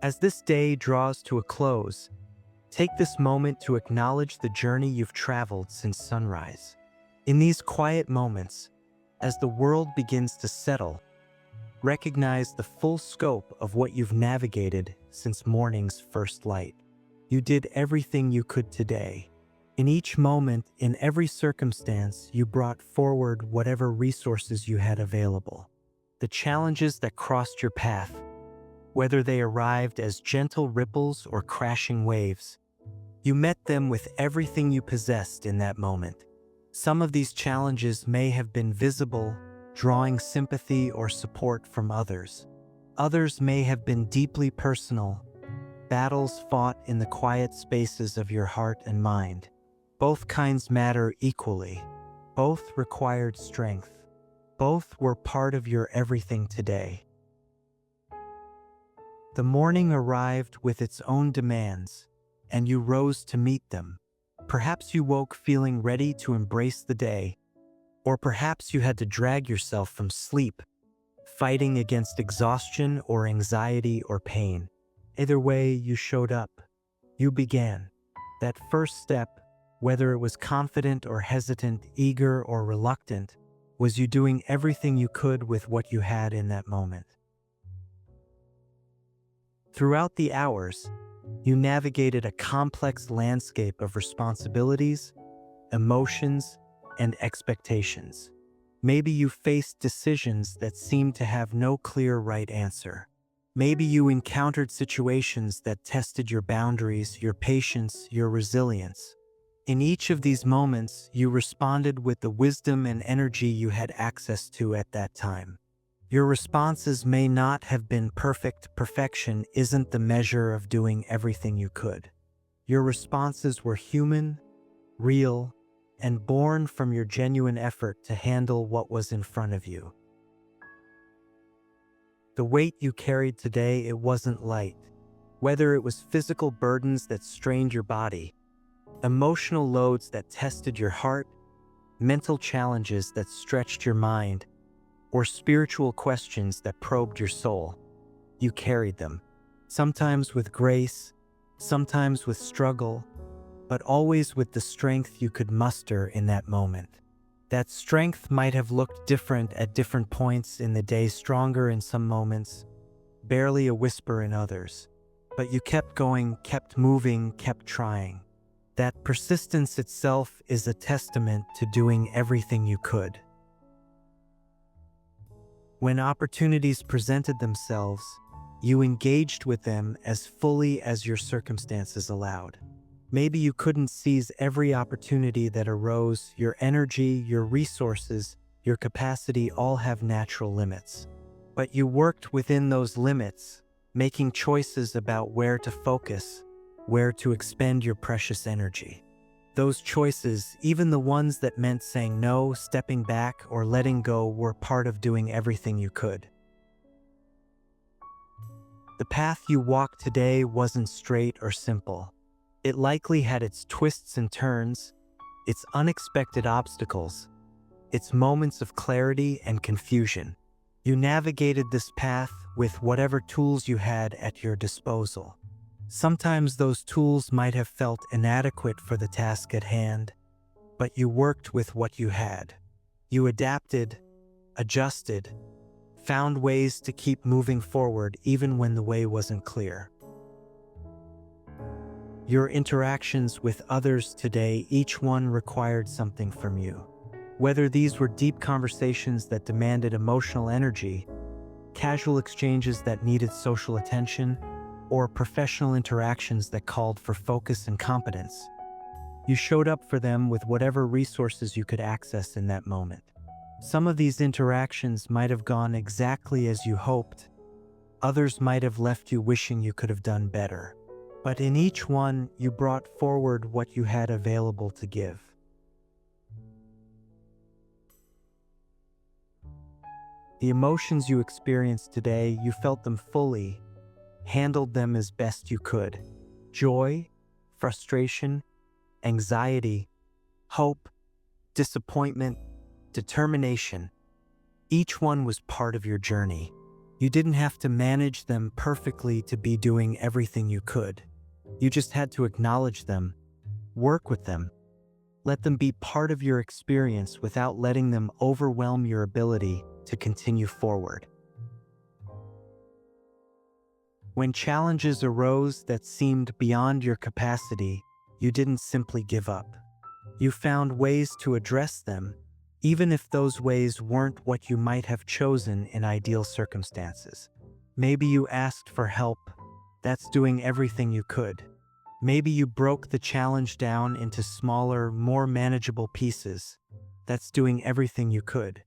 As this day draws to a close, take this moment to acknowledge the journey you've traveled since sunrise. In these quiet moments, as the world begins to settle, recognize the full scope of what you've navigated since morning's first light. You did everything you could today. In each moment, in every circumstance, you brought forward whatever resources you had available. The challenges that crossed your path, whether they arrived as gentle ripples or crashing waves, you met them with everything you possessed in that moment. Some of these challenges may have been visible, drawing sympathy or support from others. Others may have been deeply personal, battles fought in the quiet spaces of your heart and mind. Both kinds matter equally. Both required strength. Both were part of your everything today. The morning arrived with its own demands, and you rose to meet them. Perhaps you woke feeling ready to embrace the day, or perhaps you had to drag yourself from sleep, fighting against exhaustion or anxiety or pain. Either way, you showed up. You began. That first step, whether it was confident or hesitant, eager or reluctant, was you doing everything you could with what you had in that moment. Throughout the hours, you navigated a complex landscape of responsibilities, emotions, and expectations. Maybe you faced decisions that seemed to have no clear right answer. Maybe you encountered situations that tested your boundaries, your patience, your resilience. In each of these moments, you responded with the wisdom and energy you had access to at that time. Your responses may not have been perfect. Perfection isn't the measure of doing everything you could. Your responses were human, real, and born from your genuine effort to handle what was in front of you. The weight you carried today, it wasn't light. Whether it was physical burdens that strained your body, emotional loads that tested your heart, mental challenges that stretched your mind, or spiritual questions that probed your soul, you carried them. Sometimes with grace, sometimes with struggle, but always with the strength you could muster in that moment. That strength might have looked different at different points in the day, stronger in some moments, barely a whisper in others. But you kept going, kept moving, kept trying. That persistence itself is a testament to doing everything you could. When opportunities presented themselves, you engaged with them as fully as your circumstances allowed. Maybe you couldn't seize every opportunity that arose. Your energy, your resources, your capacity all have natural limits. But you worked within those limits, making choices about where to focus, where to expend your precious energy. Those choices, even the ones that meant saying no, stepping back, or letting go, were part of doing everything you could. The path you walked today wasn't straight or simple. It likely had its twists and turns, its unexpected obstacles, its moments of clarity and confusion. You navigated this path with whatever tools you had at your disposal. Sometimes those tools might have felt inadequate for the task at hand, but you worked with what you had. You adapted, adjusted, found ways to keep moving forward even when the way wasn't clear. Your interactions with others today, each one required something from you. Whether these were deep conversations that demanded emotional energy, casual exchanges that needed social attention, or professional interactions that called for focus and competence, you showed up for them with whatever resources you could access in that moment. Some of these interactions might have gone exactly as you hoped. Others might have left you wishing you could have done better. But in each one, you brought forward what you had available to give. The emotions you experienced today, you felt them fully, handled them as best you could. Joy, frustration, anxiety, hope, disappointment, determination. Each one was part of your journey. You didn't have to manage them perfectly to be doing everything you could. You just had to acknowledge them, work with them, let them be part of your experience without letting them overwhelm your ability to continue forward. When challenges arose that seemed beyond your capacity, you didn't simply give up. You found ways to address them, even if those ways weren't what you might have chosen in ideal circumstances. Maybe you asked for help. That's doing everything you could. Maybe you broke the challenge down into smaller, more manageable pieces. That's doing everything you could.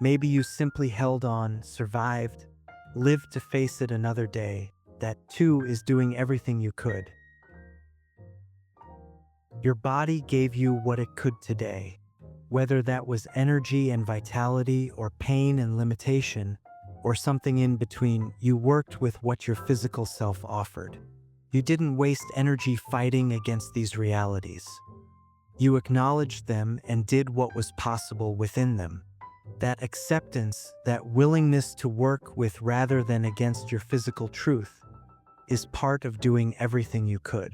Maybe you simply held on, survived, lived to face it another day. That too is doing everything you could. Your body gave you what it could today. Whether that was energy and vitality, or pain and limitation, or something in between, you worked with what your physical self offered. You didn't waste energy fighting against these realities. You acknowledged them and did what was possible within them. That acceptance, that willingness to work with rather than against your physical truth, is part of doing everything you could.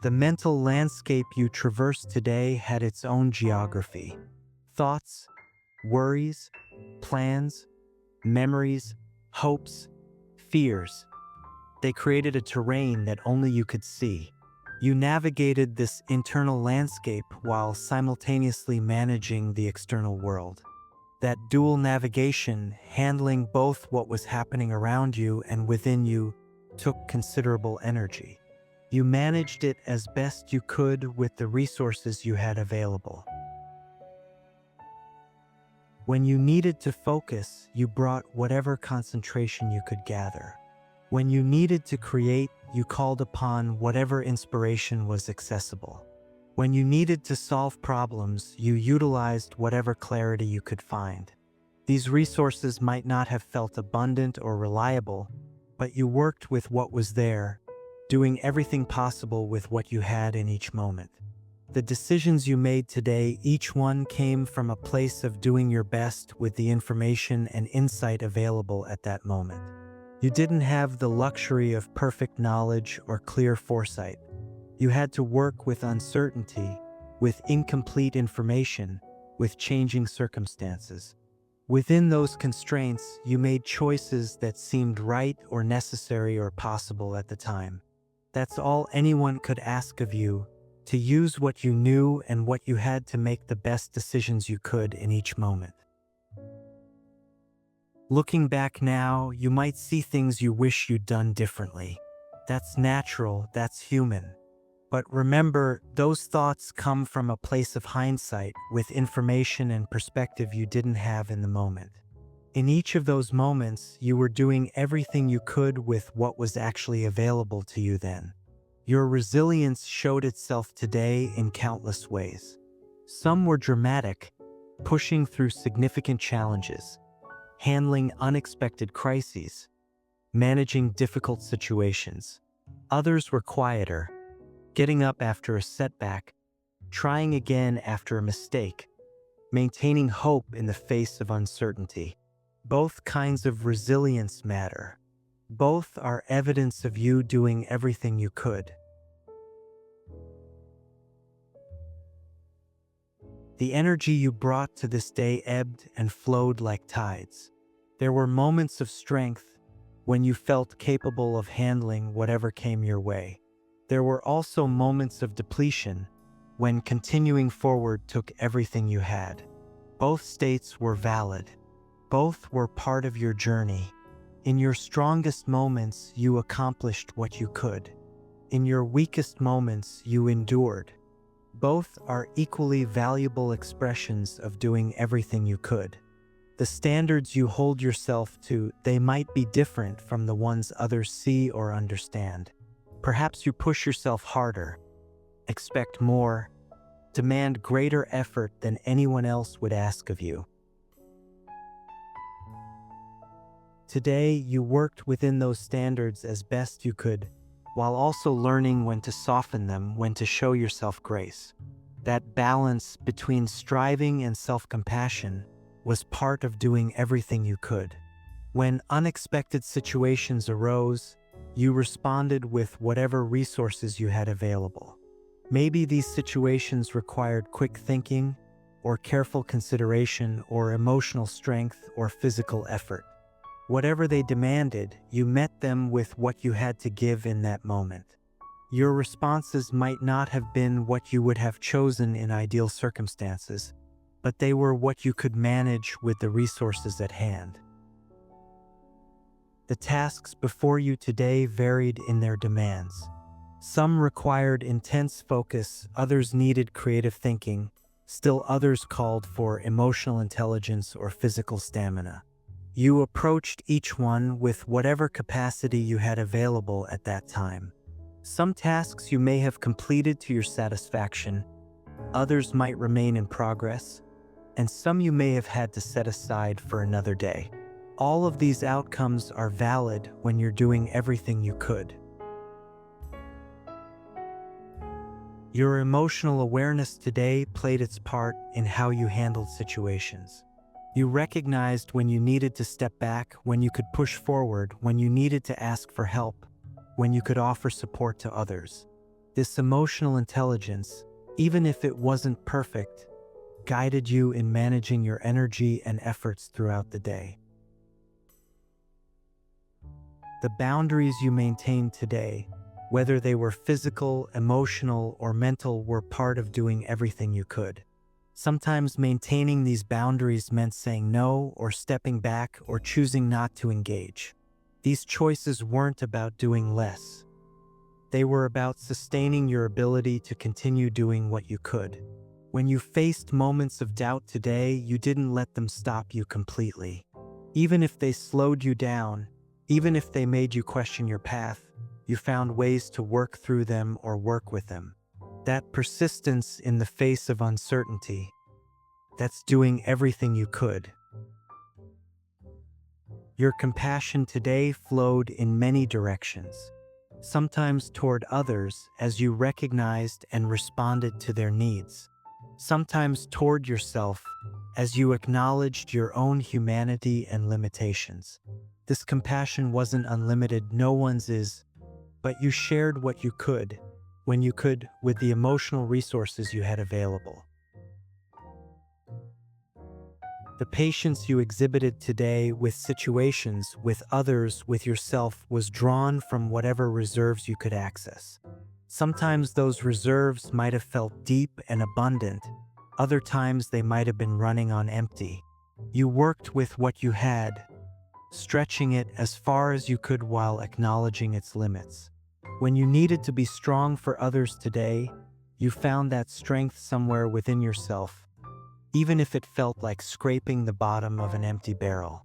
The mental landscape you traverse today had its own geography. Thoughts, worries, plans, memories, hopes, fears. They created a terrain that only you could see. You navigated this internal landscape while simultaneously managing the external world. That dual navigation, handling both what was happening around you and within you, took considerable energy. You managed it as best you could with the resources you had available. When you needed to focus, you brought whatever concentration you could gather. When you needed to create, you called upon whatever inspiration was accessible. When you needed to solve problems, you utilized whatever clarity you could find. These resources might not have felt abundant or reliable, but you worked with what was there, doing everything possible with what you had in each moment. The decisions you made today, each one came from a place of doing your best with the information and insight available at that moment. You didn't have the luxury of perfect knowledge or clear foresight. You had to work with uncertainty, with incomplete information, with changing circumstances. Within those constraints, you made choices that seemed right or necessary or possible at the time. That's all anyone could ask of you, to use what you knew and what you had to make the best decisions you could in each moment. Looking back now, you might see things you wish you'd done differently. That's natural, that's human. But remember, those thoughts come from a place of hindsight, with information and perspective you didn't have in the moment. In each of those moments, you were doing everything you could with what was actually available to you then. Your resilience showed itself today in countless ways. Some were dramatic, pushing through significant challenges, handling unexpected crises, managing difficult situations. Others were quieter, getting up after a setback, trying again after a mistake, maintaining hope in the face of uncertainty. Both kinds of resilience matter. Both are evidence of you doing everything you could. The energy you brought to this day ebbed and flowed like tides. There were moments of strength when you felt capable of handling whatever came your way. There were also moments of depletion when continuing forward took everything you had. Both states were valid. Both were part of your journey. In your strongest moments, you accomplished what you could. In your weakest moments, you endured. Both are equally valuable expressions of doing everything you could. The standards you hold yourself to, they might be different from the ones others see or understand. Perhaps you push yourself harder, expect more, demand greater effort than anyone else would ask of you. Today, you worked within those standards as best you could, while also learning when to soften them, when to show yourself grace. That balance between striving and self-compassion was part of doing everything you could. When unexpected situations arose, you responded with whatever resources you had available. Maybe these situations required quick thinking, or careful consideration, or emotional strength, or physical effort. Whatever they demanded, you met them with what you had to give in that moment. Your responses might not have been what you would have chosen in ideal circumstances, but they were what you could manage with the resources at hand. The tasks before you today varied in their demands. Some required intense focus, others needed creative thinking, still others called for emotional intelligence or physical stamina. You approached each one with whatever capacity you had available at that time. Some tasks you may have completed to your satisfaction, others might remain in progress, and some you may have had to set aside for another day. All of these outcomes are valid when you're doing everything you could. Your emotional awareness today played its part in how you handled situations. You recognized when you needed to step back, when you could push forward, when you needed to ask for help, when you could offer support to others. This emotional intelligence, even if it wasn't perfect, guided you in managing your energy and efforts throughout the day. The boundaries you maintained today, whether they were physical, emotional, or mental, were part of doing everything you could. Sometimes maintaining these boundaries meant saying no, or stepping back, or choosing not to engage. These choices weren't about doing less. They were about sustaining your ability to continue doing what you could. When you faced moments of doubt today, you didn't let them stop you completely. Even if they slowed you down, even if they made you question your path, you found ways to work through them or work with them. That persistence in the face of uncertainty, that's doing everything you could. Your compassion today flowed in many directions, sometimes toward others as you recognized and responded to their needs, sometimes toward yourself as you acknowledged your own humanity and limitations. This compassion wasn't unlimited, no one's is, but you shared what you could, when you could, with the emotional resources you had available. The patience you exhibited today with situations, with others, with yourself, was drawn from whatever reserves you could access. Sometimes those reserves might have felt deep and abundant, other times they might have been running on empty. You worked with what you had, stretching it as far as you could while acknowledging its limits. When you needed to be strong for others today, you found that strength somewhere within yourself, even if it felt like scraping the bottom of an empty barrel.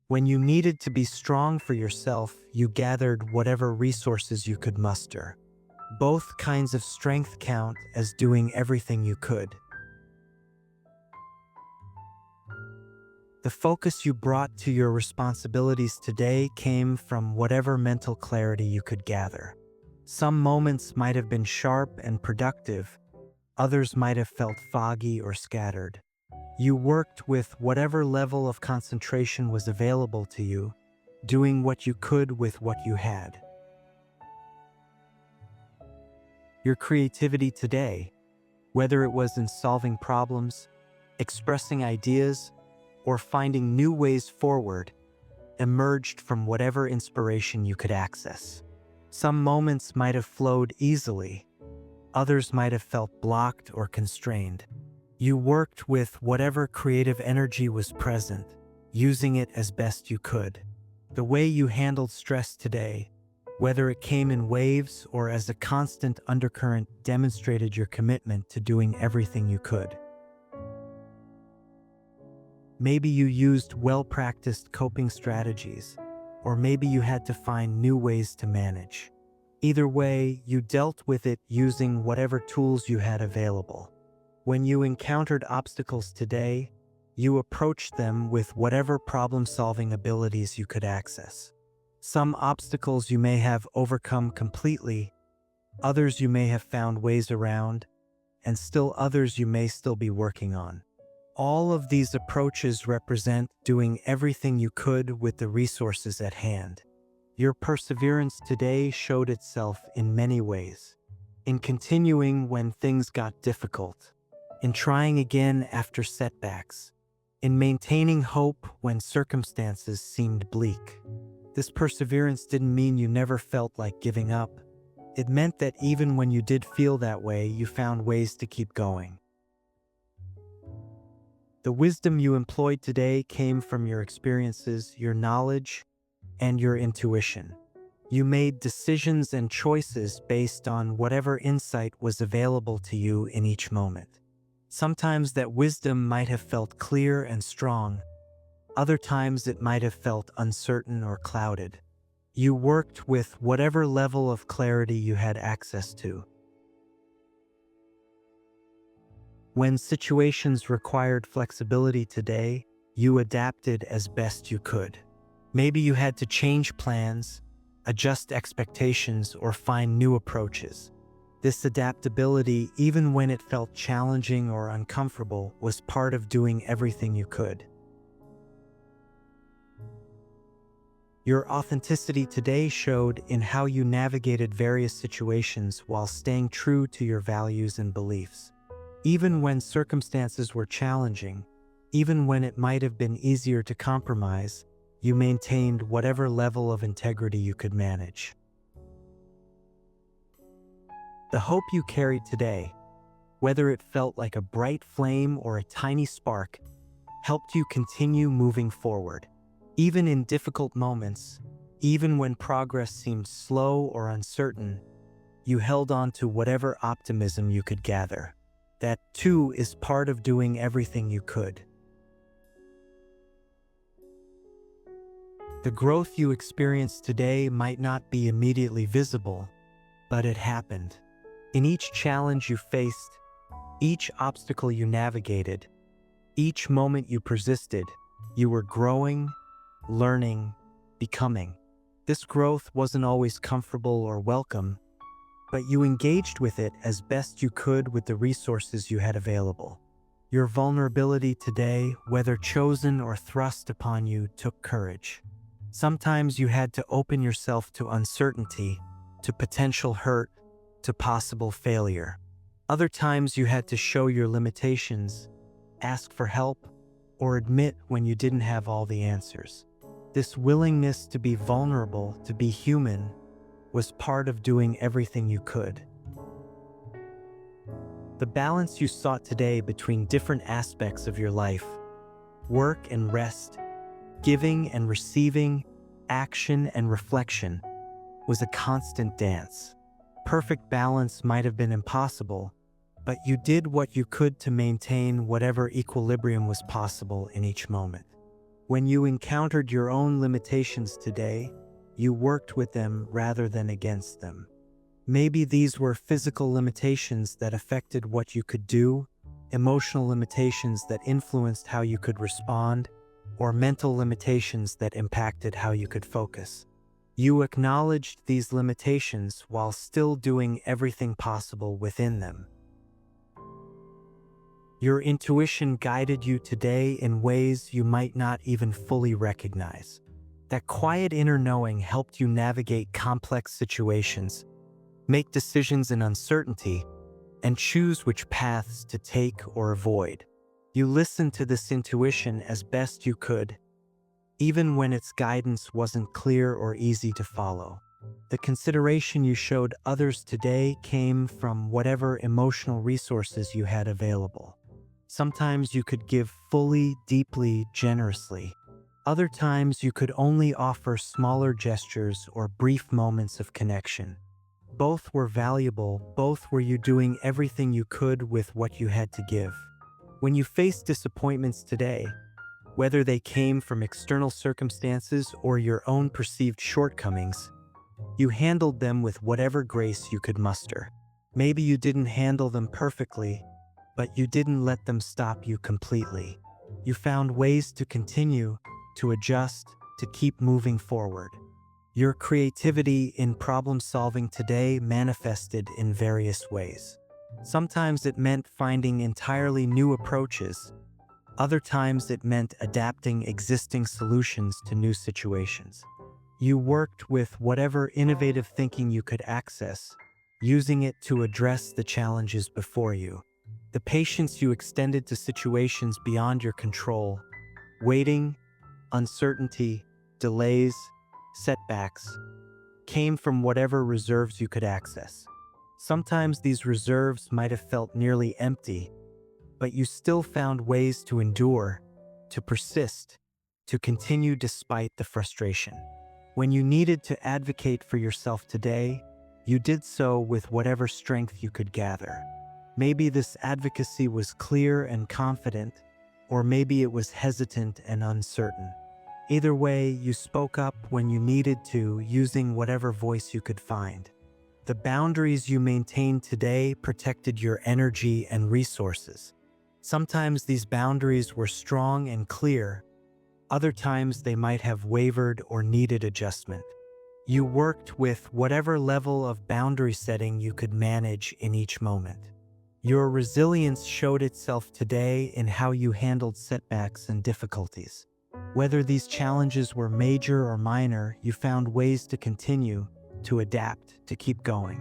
When you needed to be strong for yourself, you gathered whatever resources you could muster. Both kinds of strength count as doing everything you could. The focus you brought to your responsibilities today came from whatever mental clarity you could gather. Some moments might have been sharp and productive, others might have felt foggy or scattered. You worked with whatever level of concentration was available to you, doing what you could with what you had. Your creativity today, whether it was in solving problems, expressing ideas, or finding new ways forward, emerged from whatever inspiration you could access. Some moments might have flowed easily, others might have felt blocked or constrained. You worked with whatever creative energy was present, using it as best you could. The way you handled stress today, whether it came in waves or as a constant undercurrent, demonstrated your commitment to doing everything you could. Maybe you used well-practiced coping strategies, or maybe you had to find new ways to manage. Either way, you dealt with it using whatever tools you had available. When you encountered obstacles today, you approached them with whatever problem-solving abilities you could access. Some obstacles you may have overcome completely, others you may have found ways around, and still others you may still be working on. All of these approaches represent doing everything you could with the resources at hand. Your perseverance today showed itself in many ways. In continuing when things got difficult, in trying again after setbacks, in maintaining hope when circumstances seemed bleak. This perseverance didn't mean you never felt like giving up. It meant that even when you did feel that way, you found ways to keep going. The wisdom you employed today came from your experiences, your knowledge, and your intuition. You made decisions and choices based on whatever insight was available to you in each moment. Sometimes that wisdom might have felt clear and strong. Other times it might have felt uncertain or clouded. You worked with whatever level of clarity you had access to. When situations required flexibility today, you adapted as best you could. Maybe you had to change plans, adjust expectations, or find new approaches. This adaptability, even when it felt challenging or uncomfortable, was part of doing everything you could. Your authenticity today showed in how you navigated various situations while staying true to your values and beliefs. Even when circumstances were challenging, even when it might have been easier to compromise, you maintained whatever level of integrity you could manage. The hope you carried today, whether it felt like a bright flame or a tiny spark, helped you continue moving forward. Even in difficult moments, even when progress seemed slow or uncertain, you held on to whatever optimism you could gather. That, too, is part of doing everything you could. The growth you experienced today might not be immediately visible, but it happened. In each challenge you faced, each obstacle you navigated, each moment you persisted, you were growing, learning, becoming. This growth wasn't always comfortable or welcome, but you engaged with it as best you could with the resources you had available. Your vulnerability today, whether chosen or thrust upon you, took courage. Sometimes you had to open yourself to uncertainty, to potential hurt, to possible failure. Other times you had to show your limitations, ask for help, or admit when you didn't have all the answers. This willingness to be vulnerable, to be human, was part of doing everything you could. The balance you sought today between different aspects of your life, work and rest, giving and receiving, action and reflection, was a constant dance. Perfect balance might have been impossible, but you did what you could to maintain whatever equilibrium was possible in each moment. When you encountered your own limitations today, you worked with them rather than against them. Maybe these were physical limitations that affected what you could do, emotional limitations that influenced how you could respond, or mental limitations that impacted how you could focus. You acknowledged these limitations while still doing everything possible within them. Your intuition guided you today in ways you might not even fully recognize. That quiet inner knowing helped you navigate complex situations, make decisions in uncertainty, and choose which paths to take or avoid. You listened to this intuition as best you could, even when its guidance wasn't clear or easy to follow. The consideration you showed others today came from whatever emotional resources you had available. Sometimes you could give fully, deeply, generously. Other times you could only offer smaller gestures or brief moments of connection. Both were valuable, both were you doing everything you could with what you had to give. When you faced disappointments today, whether they came from external circumstances or your own perceived shortcomings, you handled them with whatever grace you could muster. Maybe you didn't handle them perfectly, but you didn't let them stop you completely. You found ways to continue, to adjust, to keep moving forward. Your creativity in problem solving today manifested in various ways. Sometimes it meant finding entirely new approaches, Other times it meant adapting existing solutions to new situations. You worked with whatever innovative thinking you could access, using it to address the challenges before you. The patience you extended to situations beyond your control, waiting, uncertainty, delays, setbacks, came from whatever reserves you could access. Sometimes these reserves might have felt nearly empty, but you still found ways to endure, to persist, to continue despite the frustration. When you needed to advocate for yourself today, you did so with whatever strength you could gather. Maybe this advocacy was clear and confident, or maybe it was hesitant and uncertain. Either way, you spoke up when you needed to, using whatever voice you could find. The boundaries you maintained today protected your energy and resources. Sometimes these boundaries were strong and clear. Other times they might have wavered or needed adjustment. You worked with whatever level of boundary setting you could manage in each moment. Your resilience showed itself today in how you handled setbacks and difficulties. Whether these challenges were major or minor, you found ways to continue, to adapt, to keep going.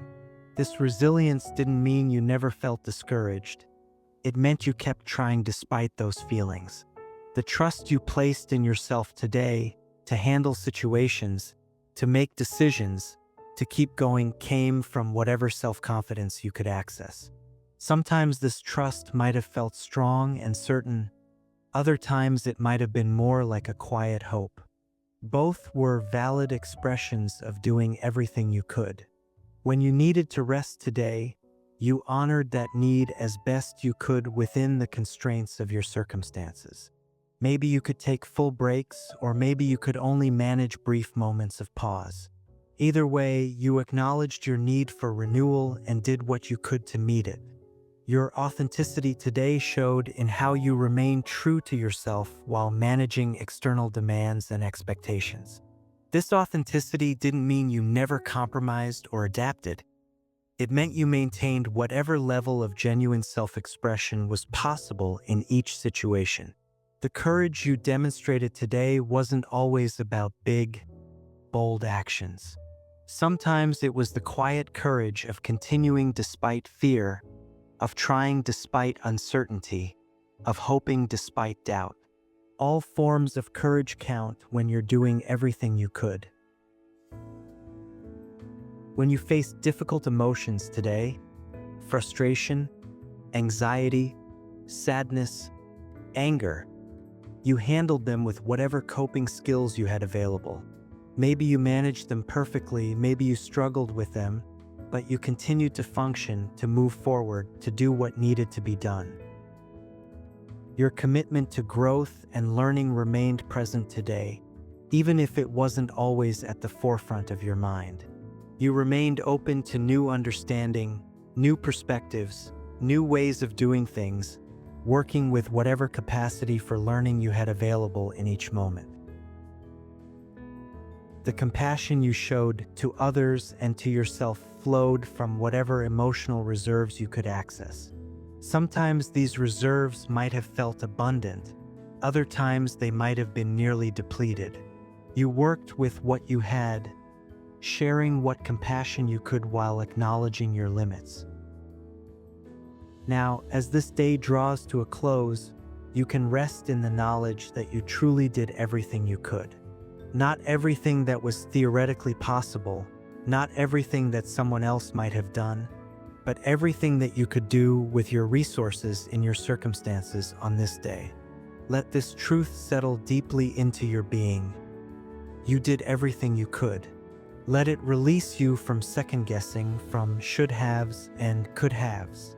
This resilience didn't mean you never felt discouraged. It meant you kept trying despite those feelings. The trust you placed in yourself today to handle situations, to make decisions, to keep going came from whatever self-confidence you could access. Sometimes this trust might have felt strong and certain. Other times it might have been more like a quiet hope. Both were valid expressions of doing everything you could. When you needed to rest today, you honored that need as best you could within the constraints of your circumstances. Maybe you could take full breaks, or maybe you could only manage brief moments of pause. Either way, you acknowledged your need for renewal and did what you could to meet it. Your authenticity today showed in how you remained true to yourself while managing external demands and expectations. This authenticity didn't mean you never compromised or adapted. It meant you maintained whatever level of genuine self-expression was possible in each situation. The courage you demonstrated today wasn't always about big, bold actions. Sometimes it was the quiet courage of continuing despite fear, of trying despite uncertainty, of hoping despite doubt. All forms of courage count when you're doing everything you could. When you face difficult emotions today, frustration, anxiety, sadness, anger, you handled them with whatever coping skills you had available. Maybe you managed them perfectly, maybe you struggled with them, but you continued to function, to move forward, to do what needed to be done. Your commitment to growth and learning remained present today, even if it wasn't always at the forefront of your mind. You remained open to new understanding, new perspectives, new ways of doing things, working with whatever capacity for learning you had available in each moment. The compassion you showed to others and to yourself flowed from whatever emotional reserves you could access. Sometimes these reserves might have felt abundant, other times they might have been nearly depleted. You worked with what you had, sharing what compassion you could while acknowledging your limits. Now, as this day draws to a close, you can rest in the knowledge that you truly did everything you could. Not everything that was theoretically possible, not everything that someone else might have done, but everything that you could do with your resources in your circumstances on this day. Let this truth settle deeply into your being. You did everything you could. Let it release you from second-guessing, from should-haves and could-haves.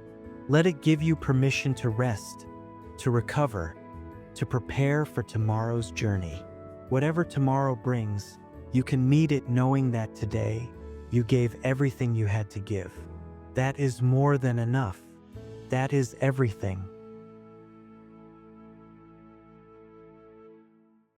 Let it give you permission to rest, to recover, to prepare for tomorrow's journey. Whatever tomorrow brings, you can meet it knowing that today you gave everything you had to give. That is more than enough. That is everything.